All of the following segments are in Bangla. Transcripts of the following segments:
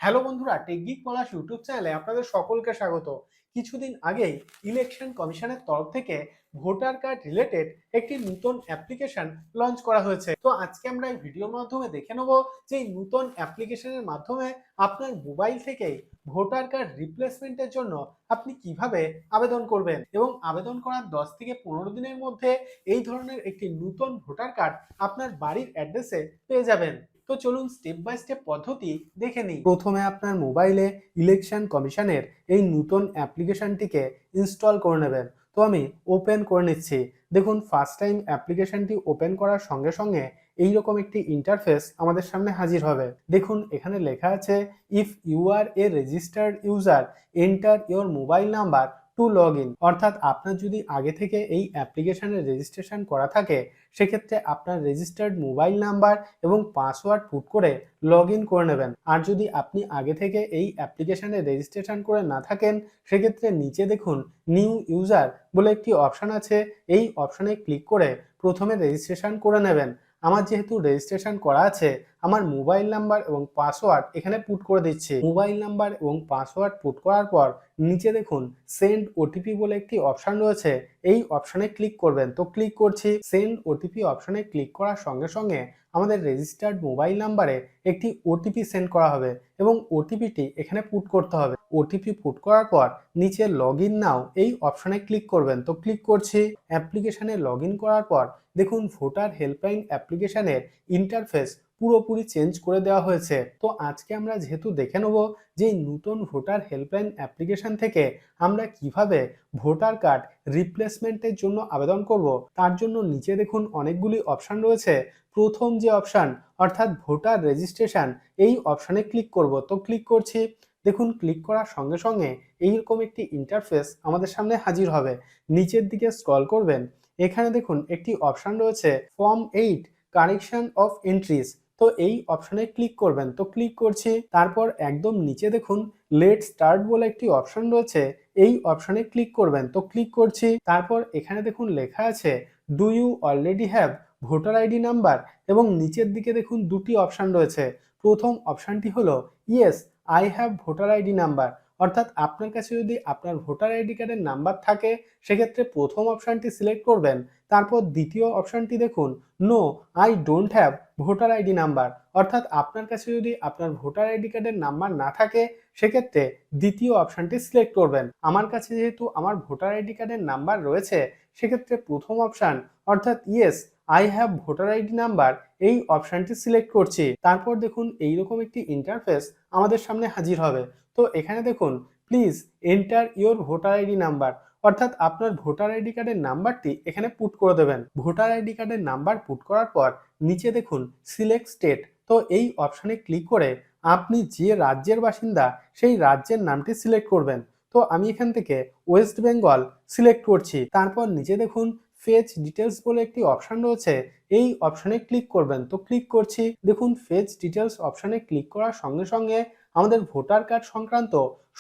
হ্যালো বন্ধুরা, টেকগিক পলাশ ইউটিউব চ্যানেলে আপনাদের সকলকে স্বাগত। কিছুদিন আগেই ইলেকশন কমিশনের তরফ থেকে ভোটার কার্ড রিলেটেড একটি নতুন অ্যাপ্লিকেশন লঞ্চ করা হয়েছে। তো আজকে আমরা এই ভিডিওর মাধ্যমে দেখে নেব যে এই নতুন অ্যাপ্লিকেশনের মাধ্যমে আপনার মোবাইল থেকেই ভোটার কার্ড রিপ্লেসমেন্টের জন্য আপনি কিভাবে আবেদন করবেন এবং আবেদন করার 10 থেকে 15 দিনের মধ্যে এই ধরনের একটি নতুন ভোটার কার্ড আপনার বাড়ির অ্যাড্রেসে পেয়ে যাবেন। তো চলুন স্টেপ বাই স্টেপ পদ্ধতি দেখে নিই। প্রথমে আপনার মোবাইলে ইলেকশন কমিশনের এই নতুন অ্যাপ্লিকেশনটিকে ইনস্টল করে নেবেন। তো আমি ওপেন করে নিচ্ছি। দেখুন, ফার্স্ট টাইম অ্যাপ্লিকেশনটি ওপেন করার সঙ্গে সঙ্গে এইরকম একটি ইন্টারফেস আমাদের সামনে হাজির হবে। দেখুন, এখানে লেখা আছে if you are a registered user enter your mobile number to log in. অর্থাৎ আপনার যদি আগে থেকে এই অ্যাপ্লিকেশনের রেজিস্ট্রেশন করা থাকে সেক্ষেত্রে আপনার রেজিস্টার্ড মোবাইল নাম্বার এবং পাসওয়ার্ড পুট করে লগ ইন করে নেবেন। আর যদি আপনি আগে থেকে এই অ্যাপ্লিকেশনে রেজিস্ট্রেশন করে না থাকেন সেক্ষেত্রে নিচে দেখুন নিউ ইউজার বলে একটি অপশান আছে। এই অপশানে ক্লিক করে প্রথমে রেজিস্ট্রেশন করে নেবেন। আমার যেহেতু রেজিস্ট্রেশন করা আছে আমার মোবাইল নাম্বার এবং পাসওয়ার্ড এখানে পুট করে দিচ্ছি। মোবাইল নাম্বার এবং পাসওয়ার্ড পুট করার পর নিচে দেখুন সেন্ড ওটিপি বলে একটি অপশান রয়েছে। এই অপশানে ক্লিক করবেন। তো ক্লিক করছি। সেন্ড ওটিপি অপশানে ক্লিক করার সঙ্গে সঙ্গে আমাদের রেজিস্টার্ড মোবাইল নাম্বারে একটি ওটিপি সেন্ড করা হবে এবং ওটিপিটি এখানে পুট করতে হবে। ওটিপি পুট করার পর নিচে লগ ইন নাও এই অপশানে ক্লিক করবেন। তো ক্লিক করছি। অ্যাপ্লিকেশানে লগ ইন করার পর দেখুন ভোটার হেল্পলাইন অ্যাপ্লিকেশানের ইন্টারফেস পুরোপুরি চেঞ্জ করে দেওয়া হয়েছে। তো আজকে আমরা যেহেতু দেখে নেব যে নতুন ভোটার হেল্পলাইন অ্যাপ্লিকেশন থেকে আমরা কিভাবে ভোটার কার্ড রিপ্লেসমেন্টের জন্য আবেদন করব, তার জন্য নিচে দেখুন অনেকগুলি অপশান রয়েছে। প্রথম যে অপশান অর্থাৎ ভোটার রেজিস্ট্রেশন এই অপশানে ক্লিক করব। তো ক্লিক করছি। দেখুন, ক্লিক করার সঙ্গে সঙ্গে এইরকম একটি ইন্টারফেস আমাদের সামনে হাজির হবে। নিচের দিকে স্ক্রল করবেন। এখানে দেখুন একটি অপশান রয়েছে ফর্ম 8 কারেকশন অফ এন্ট্রিজ। তো এই অপশানে ক্লিক করবেন। তো ক্লিক করছি। তারপর একদম নিচে দেখুন লেট স্টার্ট বলে একটি অপশান রয়েছে। এই অপশানে ক্লিক করবেন। তো ক্লিক করছি। তারপর এখানে দেখুন লেখা আছে do you already have voter ID number এবং নিচের দিকে দেখুন দুটি অপশান রয়েছে। প্রথম অপশানটি হলো yes I have voter ID number. অর্থাৎ আপনার কাছে যদি আপনার ভোটার আইডি কার্ডের নাম্বার থাকে সেক্ষেত্রে প্রথম অপশানটি সিলেক্ট করবেন। তারপর দ্বিতীয় অপশানটি দেখুন no I don't have voter ID number. অর্থাৎ আপনার কাছে যদি আপনার ভোটার আইডি কার্ডের নাম্বার না থাকে সেক্ষেত্রে দ্বিতীয় অপশানটি সিলেক্ট করবেন। আমার কাছে যেহেতু আমার ভোটার আইডি কার্ডের নাম্বার রয়েছে সেক্ষেত্রে প্রথম অপশান অর্থাৎ yes I have voter ID number এই অপশানটি সিলেক্ট করছি। তারপর দেখুন এইরকম একটি ইন্টারফেস আমাদের সামনে হাজির হবে। তো এখানে দেখুন please enter your voter ID number. অর্থাৎ আপনার ভোটার আইডি কার্ডের নাম্বারটি এখানে পুট করে দেবেন। ভোটার আইডি কার্ডের নাম্বার পুট করার পর নিচে দেখুন সিলেক্ট স্টেট। তো এই অপশানে ক্লিক করে আপনি যে রাজ্যের বাসিন্দা সেই রাজ্যের নামটি সিলেক্ট করবেন। তো আমি এখান থেকে ওয়েস্ট বেঙ্গল সিলেক্ট করছি। তারপর নিচে দেখুন ফেচ ডিটেলস বলে একটি অপশান রয়েছে। এই অপশানে ক্লিক করবেন। তো ক্লিক করছি। দেখুন ফেচ ডিটেলস অপশানে ক্লিক করার সঙ্গে সঙ্গে আমাদের ভোটার কার্ড সংক্রান্ত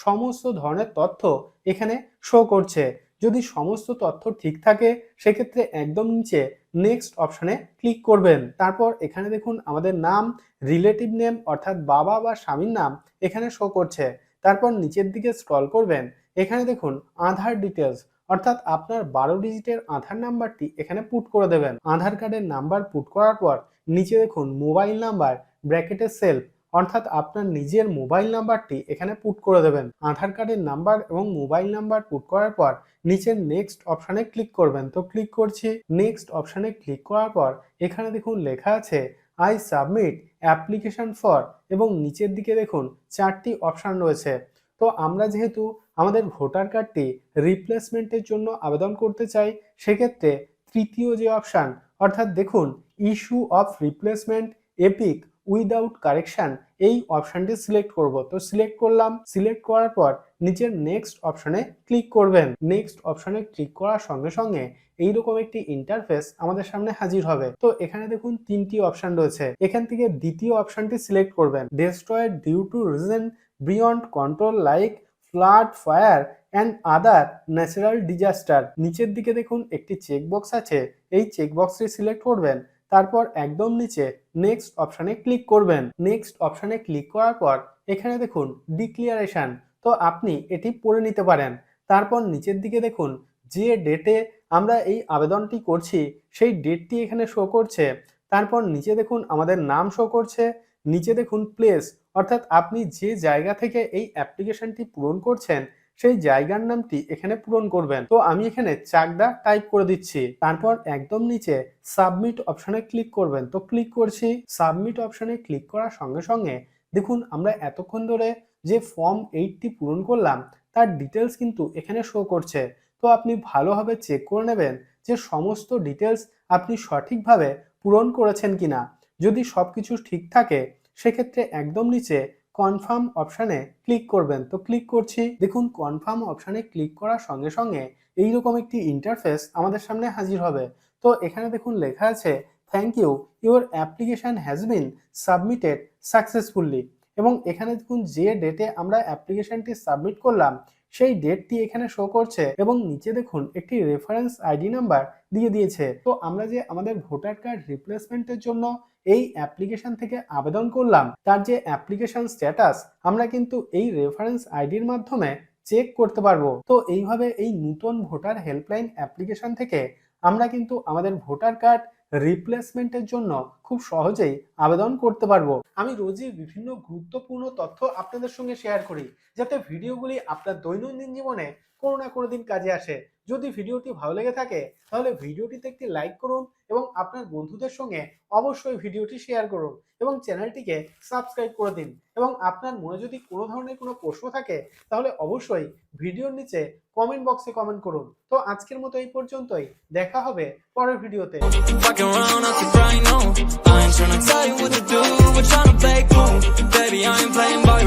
সমস্ত ধরনের তথ্য এখানে শো করছে। যদি সমস্ত তথ্য ঠিক থাকে সেক্ষেত্রে একদম নিচে নেক্সট অপশানে ক্লিক করবেন। তারপর এখানে দেখুন আমাদের নাম, রিলেটিভ নেম অর্থাৎ বাবা বা স্বামীর নাম এখানে শো করছে। তারপর নিচের দিকে স্ক্রল করবেন। এখানে দেখুন আধার ডিটেলস অর্থাৎ আপনার 12 ডিজিটের আধার নাম্বারটি এখানে পুট করে দেবেন। আধার কার্ডের নাম্বার পুট করার পর নিচে দেখুন মোবাইল নাম্বার ব্র্যাকেটে সেলফ অর্থাৎ আপনার নিজের মোবাইল নাম্বারটি এখানে পুট করে দেবেন। আধার কার্ডের নাম্বার এবং মোবাইল নাম্বার পুট করার পর নিচের নেক্সট অপশানে ক্লিক করবেন। তো ক্লিক করছি। নেক্সট অপশানে ক্লিক করার পর এখানে দেখুন লেখা আছে আই সাবমিট অ্যাপ্লিকেশন ফর এবং নিচের দিকে দেখুন 4টি অপশান রয়েছে। তো আমরা যেহেতু আমাদের ভোটার কার্ডটি রিপ্লেসমেন্টের জন্য আবেদন করতে চাই সেক্ষেত্রে তৃতীয় যে অপশান অর্থাৎ দেখুন issue of replacement epic without correction এই অপশানটি সিলেক্ট করব। তো সিলেক্ট করলাম। সিলেক্ট করার পর নিচের নেক্সট অপশানে ক্লিক করবেন। নেক্সট অপশানে ক্লিক করার সঙ্গে সঙ্গে এইরকম একটি ইন্টারফেস আমাদের সামনে হাজির হবে। তো এখানে দেখুন 3টি অপশান রয়েছে। এখান থেকে দ্বিতীয় অপশানটি সিলেক্ট করবেন। Destroyed due to reason beyond control like flood fire and other natural disaster. নিচের দিকে দেখুন একটি চেকবক্স আছে। এই চেকবক্সটি সিলেক্ট করবেন। তারপর একদম নিচে নেক্সট অপশানে ক্লিক করবেন। নেক্সট অপশানে ক্লিক করার পর এখানে দেখুন ডিক্লিয়ারেশন, তো আপনি এটি পড়ে নিতে পারেন। তারপর নিচের দিকে দেখুন যে ডেটে আমরা এই আবেদনটি করছি সেই ডেটটি এখানে শো করছে। তারপর নিচে দেখুন আমাদের নাম শো করছে, নিচে দেখুন প্লেস, অর্থাৎ আপনি যে জায়গা থেকে এই অ্যাপ্লিকেশনটি পূরণ করছেন সেই জায়গার নামটি এখানে পূরণ করবেন। তো আমি এখানে চাকদা টাইপ করে দিচ্ছি। তারপর একদম নিচে সাবমিট অপশনে ক্লিক করবেন, তো ক্লিক করছি। সাবমিট অপশনে ক্লিক করার সঙ্গে সঙ্গে দেখুন আমরা এতক্ষণ ধরে যে ফর্ম 8টি পূরণ করলাম তার ডিটেলস কিন্তু এখানে শো করছে। তো আপনি ভালোভাবে চেক করে নেবেন যে সমস্ত ডিটেলস আপনি সঠিকভাবে পূরণ করেছেন কিনা। যদি সবকিছু ঠিক থাকে সেক্ষেত্রে একদম নিচে কনফার্ম অপশানে ক্লিক করবেন, তো ক্লিক করছি। দেখুন কনফার্ম অপশানে ক্লিক করার সঙ্গে সঙ্গে এইরকম একটি ইন্টারফেস আমাদের সামনে হাজির হবে। তো এখানে দেখুন লেখা আছে thank you, your application has been submitted successfully, এবং এখানে দেখুন যে ডেটে আমরা অ্যাপ্লিকেশনটি সাবমিট করলাম সেই ডেটটি এখানে শো করছে, এবং নিচে দেখুন একটি রেফারেন্স আইডি নাম্বার দিয়ে দিয়েছে। তো আমরা যে আমাদের ভোটার কার্ড রিপ্লেসমেন্টের জন্য এই অ্যাপ্লিকেশন থেকে আবেদন করলাম তার যে অ্যাপ্লিকেশন স্ট্যাটাস আমরা কিন্তু এই রেফারেন্স আইডির মাধ্যমে চেক করতে পারবো। তো এইভাবে এই নতুন ভোটার হেল্পলাইন অ্যাপ্লিকেশন থেকে আমরা কিন্তু আমাদের ভোটার কার্ড রিপ্লেসমেন্টের জন্য খুব সহজেই আবেদন করতে পারবো। আমি রোজই বিভিন্ন গুরুত্বপূর্ণ তথ্য আপনাদের সঙ্গে শেয়ার করি যাতে ভিডিওগুলি আপনার দৈনন্দিন জীবনে কোনো না কোনো দিন কাজে আসে। যদি ভিডিওটি ভালো লেগে থাকে তাহলে ভিডিওটিতে একটি লাইক করুন এবং আপনার বন্ধুদের সঙ্গে অবশ্যই ভিডিওটি শেয়ার করুন এবং চ্যানেলটিকে সাবস্ক্রাইব করে দিন। এবং আপনার মনে যদি কোনো ধরনের কোনো প্রশ্ন থাকে তাহলে অবশ্যই ভিডিওর নিচে কমেন্ট বক্সে কমেন্ট করুন। তো আজকের মতো এই পর্যন্তই, দেখা হবে পরের ভিডিওতে। Fucking around, I keep right on. I ain't tryna tell you what to do, but tryna play cool. Baby, I ain't playing by